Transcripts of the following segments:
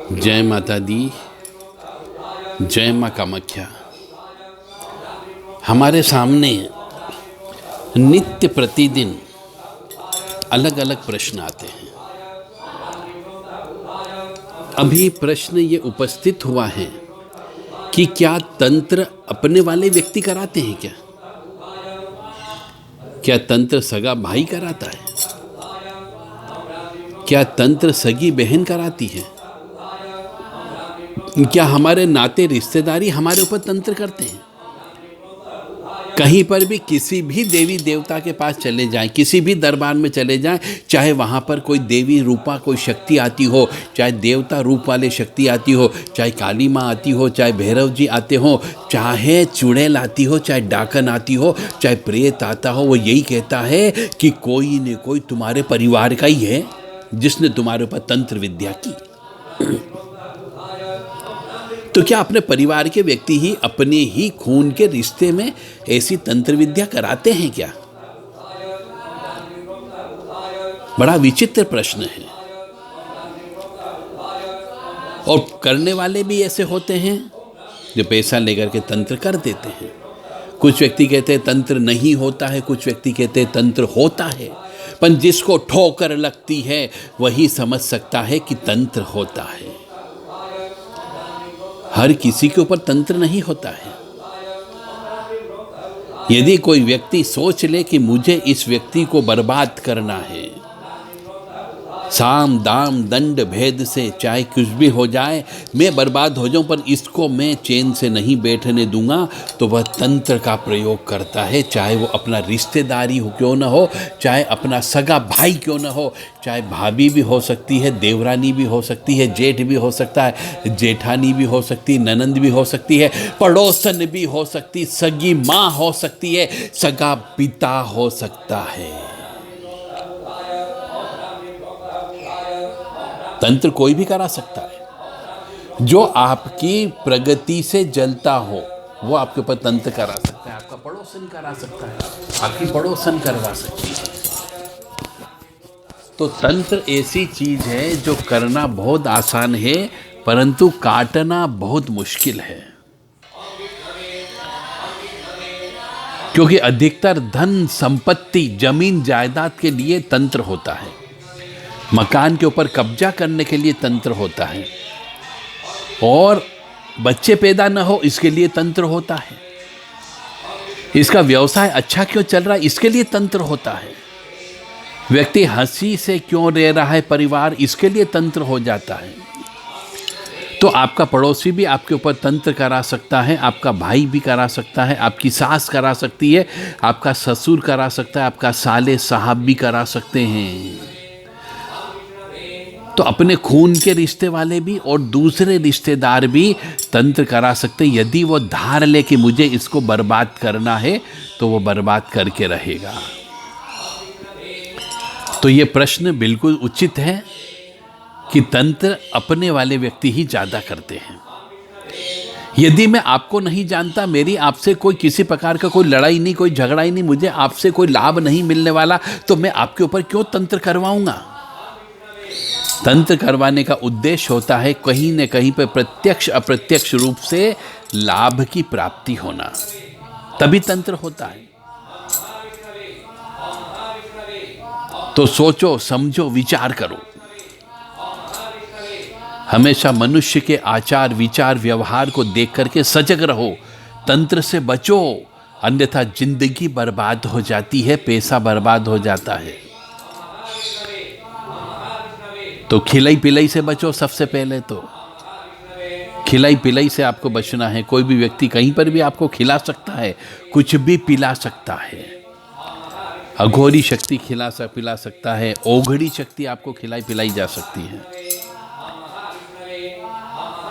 जय माता दी, जय माँ कामाख्या। हमारे सामने नित्य प्रतिदिन अलग अलग प्रश्न आते हैं। अभी प्रश्न ये उपस्थित हुआ है कि क्या तंत्र अपने वाले व्यक्ति कराते हैं क्या? क्या तंत्र सगा भाई कराता है? क्या तंत्र सगी बहन कराती है? क्या हमारे नाते रिश्तेदारी हमारे ऊपर तंत्र करते हैं? कहीं पर भी किसी भी देवी देवता के पास चले जाएं, किसी भी दरबार में चले जाएं, चाहे वहाँ पर कोई देवी रूपा कोई शक्ति आती हो, चाहे देवता रूप वाले शक्ति आती हो, चाहे काली माँ आती हो, चाहे भैरव जी आते हो, चाहे चुड़ैल आती हो, चाहे डाकन आती हो, चाहे प्रेत आता हो, वो यही कहता है कि कोई न कोई तुम्हारे परिवार का ही है जिसने तुम्हारे ऊपर तंत्र विद्या की। तो क्या अपने परिवार के व्यक्ति ही अपने ही खून के रिश्ते में ऐसी तंत्र विद्या कराते हैं क्या? बड़ा विचित्र प्रश्न है। और करने वाले भी ऐसे होते हैं जो पैसा लेकर के तंत्र कर देते हैं। कुछ व्यक्ति कहते हैं तंत्र नहीं होता है, कुछ व्यक्ति कहते हैं तंत्र होता है। पर जिसको ठोकर लगती है वही समझ सकता है कि तंत्र होता है। हर किसी के ऊपर तंत्र नहीं होता है। यदि कोई व्यक्ति सोच ले कि मुझे इस व्यक्ति को बर्बाद करना है, साम दाम दंड भेद से चाहे कुछ भी हो जाए, मैं बर्बाद हो जाऊं पर इसको मैं चैन से नहीं बैठने दूंगा, तो वह तंत्र का प्रयोग करता है। चाहे वो अपना रिश्तेदारी हो क्यों ना हो, चाहे अपना सगा भाई क्यों ना हो, चाहे भाभी भी हो सकती है, देवरानी भी हो सकती है, जेठ भी हो सकता है, जेठानी भी हो सकती है, ननंद भी हो सकती है, पड़ोसन भी हो सकती, सगी माँ हो सकती है, सगा पिता हो सकता है। तंत्र कोई भी करा सकता है। जो आपकी प्रगति से जलता हो वो आपके ऊपर तंत्र करा सकता है। आपका पड़ोसन करा सकता है, आपकी पड़ोसन करवा सकती है। तो तंत्र ऐसी चीज है जो करना बहुत आसान है, परंतु काटना बहुत मुश्किल है। क्योंकि अधिकतर धन संपत्ति जमीन जायदाद के लिए तंत्र होता है, मकान के ऊपर कब्जा करने के लिए तंत्र होता है, और बच्चे पैदा न हो इसके लिए तंत्र होता है। इसका व्यवसाय अच्छा क्यों चल रहा है इसके लिए तंत्र होता है। व्यक्ति हंसी से क्यों रह रहा है परिवार, इसके लिए तंत्र हो जाता है। तो आपका पड़ोसी भी आपके ऊपर तंत्र करा सकता है, आपका भाई भी करा सकता है, आपकी सास करा सकती है, आपका ससुर करा सकता है, आपका साले साहब भी करा सकते हैं। तो अपने खून के रिश्ते वाले भी और दूसरे रिश्तेदार भी तंत्र करा सकते। यदि वो धार ले कि मुझे इसको बर्बाद करना है तो वो बर्बाद करके रहेगा। तो ये प्रश्न बिल्कुल उचित है कि तंत्र अपने वाले व्यक्ति ही ज्यादा करते हैं। यदि मैं आपको नहीं जानता, मेरी आपसे कोई किसी प्रकार का कोई लड़ाई नहीं, कोई झगड़ा ही नहीं, मुझे आपसे कोई लाभ नहीं मिलने वाला, तो मैं आपके ऊपर क्यों तंत्र करवाऊंगा? तंत्र करवाने का उद्देश्य होता है कहीं न कहीं पर प्रत्यक्ष अप्रत्यक्ष रूप से लाभ की प्राप्ति होना, तभी तंत्र होता है। तो सोचो, समझो, विचार करो। हमेशा मनुष्य के आचार विचार व्यवहार को देख करके सजग रहो, तंत्र से बचो, अन्यथा जिंदगी बर्बाद हो जाती है, पैसा बर्बाद हो जाता है। तो खिलाई पिलाई से बचो। सबसे पहले तो खिलाई पिलाई से आपको बचना है। कोई भी व्यक्ति कहीं पर भी आपको खिला सकता है, कुछ भी पिला सकता है। अघोरी शक्ति पिला सकता है, ओघड़ी शक्ति आपको खिलाई पिलाई जा सकती है।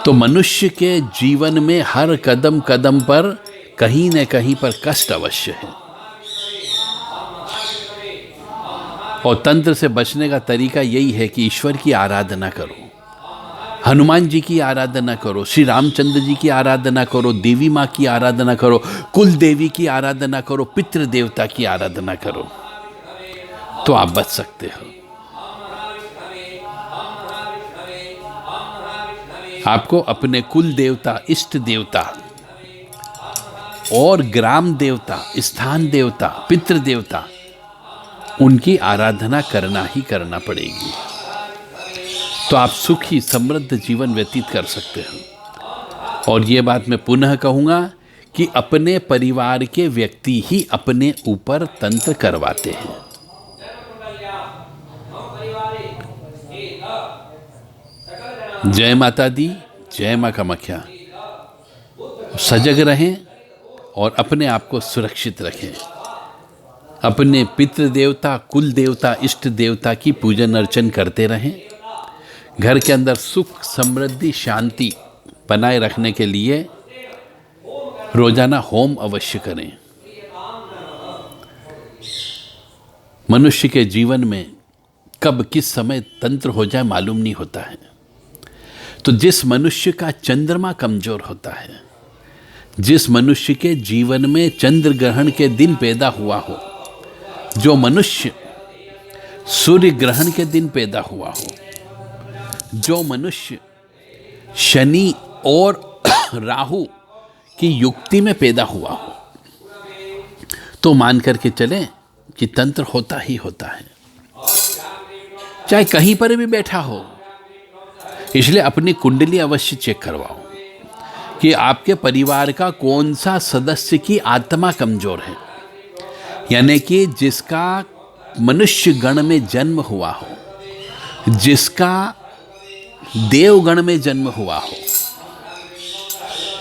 तो मनुष्य के जीवन में हर कदम कदम पर कहीं न कहीं पर कष्ट अवश्य है। और तंत्र से बचने का तरीका यही है कि ईश्वर की आराधना करो, हनुमान जी की आराधना करो, श्री रामचंद्र जी की आराधना करो, देवी माँ की आराधना करो, कुल देवी की आराधना करो, पितृ देवता की आराधना करो, तो आप बच सकते हो। आपको अपने कुल देवता, इष्ट देवता और ग्राम देवता, स्थान देवता, पितृ देवता, उनकी आराधना करना ही करना पड़ेगी। तो आप सुखी समृद्ध जीवन व्यतीत कर सकते हो। और ये बात मैं पुनः कहूँगा कि अपने परिवार के व्यक्ति ही अपने ऊपर तंत्र करवाते हैं। जय माता दी, जय मां कामाख्या। सजग रहें और अपने आप को सुरक्षित रखें। अपने पितृ देवता, कुल देवता, इष्ट देवता की पूजन अर्चन करते रहें। घर के अंदर सुख, समृद्धि, शांति बनाए रखने के लिए रोजाना होम अवश्य करें। मनुष्य के जीवन में कब किस समय तंत्र हो जाए मालूम नहीं होता है। तो जिस मनुष्य का चंद्रमा कमजोर होता है, जिस मनुष्य के जीवन में चंद्र ग्रहण के दिन पैदा हुआ हो, जो मनुष्य सूर्य ग्रहण के दिन पैदा हुआ हो, जो मनुष्य शनि और राहु की युक्ति में पैदा हुआ हो, तो मान करके चलें कि तंत्र होता ही होता है, चाहे कहीं पर भी बैठा हो। इसलिए अपनी कुंडली अवश्य चेक करवाओ कि आपके परिवार का कौन सा सदस्य की आत्मा कमजोर है, यानी कि जिसका मनुष्य गण में जन्म हुआ हो, जिसका देवगण में जन्म हुआ हो।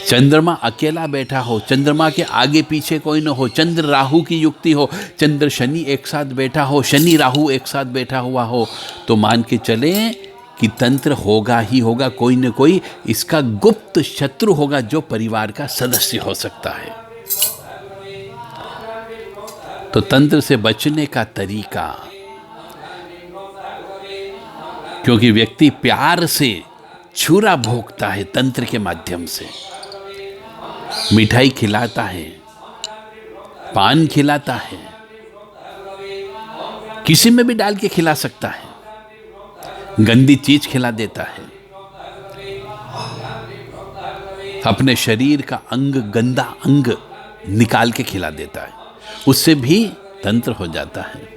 चंद्रमा अकेला बैठा हो, चंद्रमा के आगे पीछे कोई न हो, चंद्र राहु की युक्ति हो, चंद्र शनि एक साथ बैठा हो, शनि राहु एक साथ बैठा हुआ हो, तो मान के चले कि तंत्र होगा ही होगा। कोई न कोई इसका गुप्त शत्रु होगा जो परिवार का सदस्य हो सकता है। तो तंत्र से बचने का तरीका, क्योंकि व्यक्ति प्यार से छुरा भोगता है तंत्र के माध्यम से, मिठाई खिलाता है, पान खिलाता है, किसी में भी डाल के खिला सकता है, गंदी चीज खिला देता है, अपने शरीर का अंग, गंदा अंग निकाल के खिला देता है, उससे भी तंत्र हो जाता है।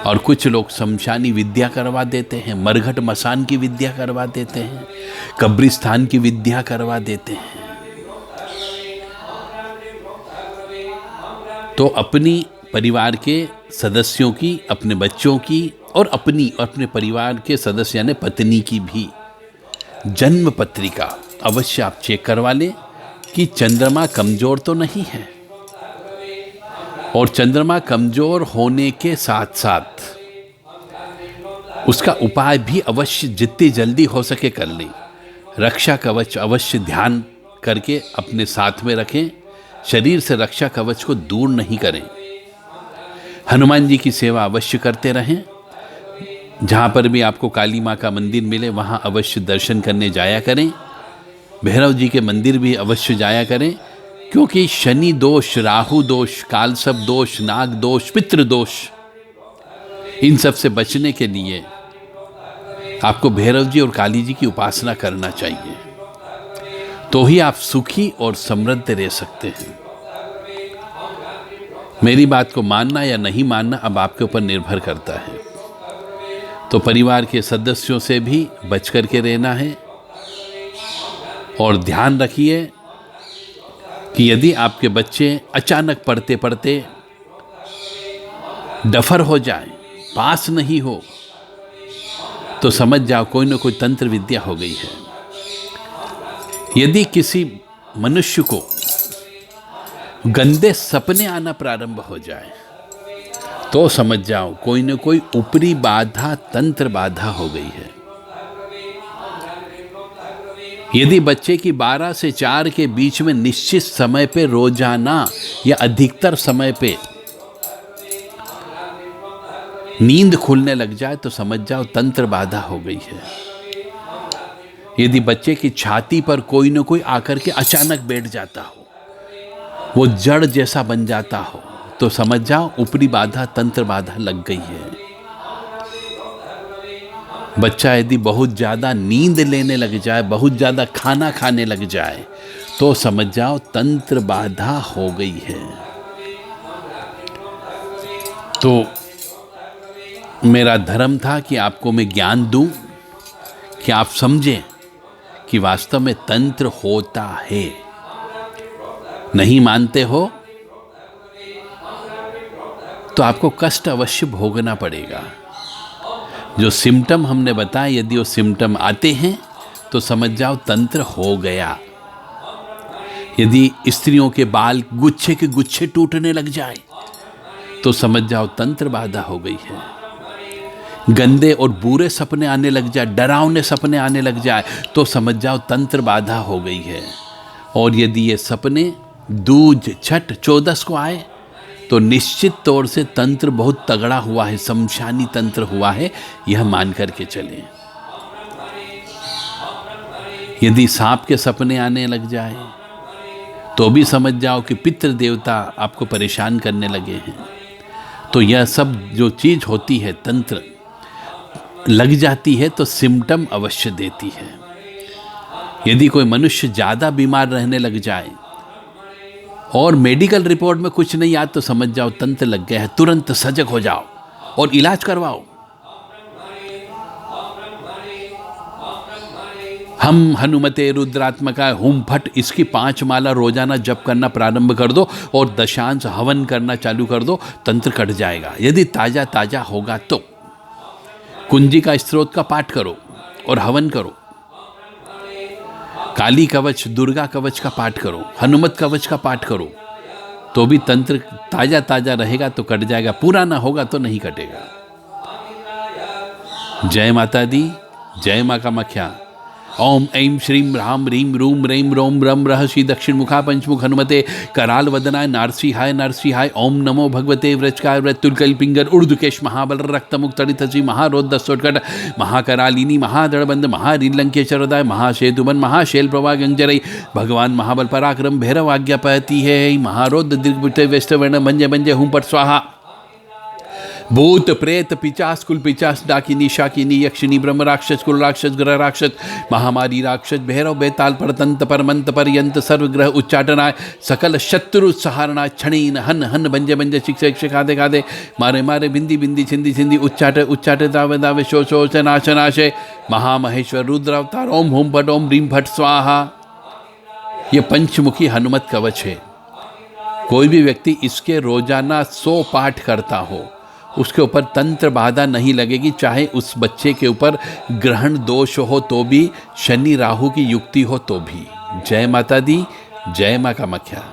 और कुछ लोग शमशानी विद्या करवा देते हैं, मरघट मसान की विद्या करवा देते हैं, कब्रिस्तान की विद्या करवा देते हैं। तो अपनी परिवार के सदस्यों की, अपने बच्चों की और अपने परिवार के सदस्य यानी पत्नी की भी जन्म पत्रिका अवश्य आप चेक करवा लें कि चंद्रमा कमजोर तो नहीं है। और चंद्रमा कमजोर होने के साथ साथ उसका उपाय भी अवश्य जितनी जल्दी हो सके कर लें। रक्षा कवच अवश्य ध्यान करके अपने साथ में रखें, शरीर से रक्षा कवच को दूर नहीं करें। हनुमान जी की सेवा अवश्य करते रहें। जहाँ पर भी आपको काली माँ का मंदिर मिले वहाँ अवश्य दर्शन करने जाया करें। भैरव जी के मंदिर भी अवश्य जाया करें, क्योंकि शनि दोष, राहु दोष, कालसर्प दोष, नाग दोष, पितृ दोष, इन सब से बचने के लिए आपको भैरव जी और काली जी की उपासना करना चाहिए। तो ही आप सुखी और समृद्ध रह सकते हैं। मेरी बात को मानना या नहीं मानना अब आपके ऊपर निर्भर करता है। तो परिवार के सदस्यों से भी बच करके रहना है। और ध्यान रखिए कि यदि आपके बच्चे अचानक पढ़ते पढ़ते डफर हो जाए, पास नहीं हो, तो समझ जाओ कोई ना कोई तंत्र विद्या हो गई है। यदि किसी मनुष्य को गंदे सपने आना प्रारंभ हो जाए, तो समझ जाओ कोई न कोई ऊपरी बाधा, तंत्र बाधा हो गई है। यदि बच्चे की 12 से 4 के बीच में निश्चित समय पे रोजाना या अधिकतर समय पे नींद खुलने लग जाए, तो समझ जाओ तंत्र बाधा हो गई है। यदि बच्चे की छाती पर कोई न कोई आकर के अचानक बैठ जाता हो, वो जड़ जैसा बन जाता हो, तो समझ जाओ ऊपरी बाधा, तंत्र बाधा लग गई है। बच्चा यदि बहुत ज़्यादा नींद लेने लग जाए, बहुत ज़्यादा खाना खाने लग जाए, तो समझ जाओ तंत्र बाधा हो गई है। तो मेरा धर्म था कि आपको मैं ज्ञान दूं, कि आप समझें कि वास्तव में तंत्र होता है। नहीं मानते हो तो आपको कष्ट अवश्य भोगना पड़ेगा। जो सिम्टम हमने बताए, यदि वो सिम्टम आते हैं तो समझ जाओ तंत्र हो गया। यदि स्त्रियों के बाल गुच्छे के गुच्छे टूटने लग जाए तो समझ जाओ तंत्र बाधा हो गई है। गंदे और बुरे सपने आने लग जाए, डरावने सपने आने लग जाए तो समझ जाओ तंत्र बाधा हो गई है। और यदि ये सपने दूज छठ 14 को आए तो निश्चित तौर से तंत्र बहुत तगड़ा हुआ है, शमशानी तंत्र हुआ है, यह मान करके चलें। यदि सांप के सपने आने लग जाए तो भी समझ जाओ कि पितृ देवता आपको परेशान करने लगे हैं। तो यह सब जो चीज़ होती है, तंत्र लग जाती है तो सिम्टम अवश्य देती है। यदि कोई मनुष्य ज़्यादा बीमार रहने लग जाए और मेडिकल रिपोर्ट में कुछ नहीं आता तो समझ जाओ तंत्र लग गया है। तुरंत सजग हो जाओ और इलाज करवाओ। हम हनुमते रुद्रात्मका हुम फट इसकी 5 माला रोजाना जप करना प्रारंभ कर दो और दशांश हवन करना चालू कर दो, तंत्र कट जाएगा। यदि ताजा ताजा होगा तो कुंजी का स्त्रोत का पाठ करो और हवन करो, काली कवच दुर्गा कवच का पाठ करो, हनुमत कवच का पाठ करो, तो भी तंत्र ताजा ताजा रहेगा तो कट जाएगा। पूरा ना होगा तो नहीं कटेगा। जय माता दी, जय मां कामाख्या। ओम ऐं श्रीं ह्रां ह्रीं रूं रैं रों रं रहसि दक्षिण मुखा पंचमुख हनुमते कराल वदनाय नारसिंहाय नरसिंहाय। ओम नमो भगवते व्रजकाय व्रतुलकल पिंगर उर्धकेश महाबल रक्तमुख तड़ितसी महारोद दसोटकट महाकरालिनी महादड़बंद महारिलंकेश्वरदाय महासेतुबन महाशैल प्रभा गंजरई। भगवान महाबल पराक्रम भैरव आज्ञा पहती है। महारोद दीर्घ वेष्टवर्ण मंजे मंजे हूं पर स्वाहा। भूत प्रेत पिचास कुल पिचास डाकिनी शाकिनी यक्षिनी ब्रह्म राक्षस कुल राक्षस ग्रह राक्षस महामारी राक्षस भैरव बेताल परतंत परमंत पर्यंत सर्वग्रह उच्चाटनाय सकल शत्रु सहारणाय क्षणीन हन हन बंजे बंजे शिक्षक खादे खादे मारे मारे बिंदी बिंदी छिंदी छिंदी उच्चाटे उच्चाटे दावे दावे शो शो नाश नाशे महामहेश्वर रुद्रावतार। ओम हुम फट ओम ह्रीं फट स्वाहा। ये पंचमुखी हनुमत कवच है। कोई भी व्यक्ति इसके रोजाना 100 पाठ करता हो, उसके ऊपर तंत्र बाधा नहीं लगेगी। चाहे उस बच्चे के ऊपर ग्रहण दोष हो तो भी, शनि राहु की युक्ति हो तो भी। जय माता दी, जय मां कामाख्या।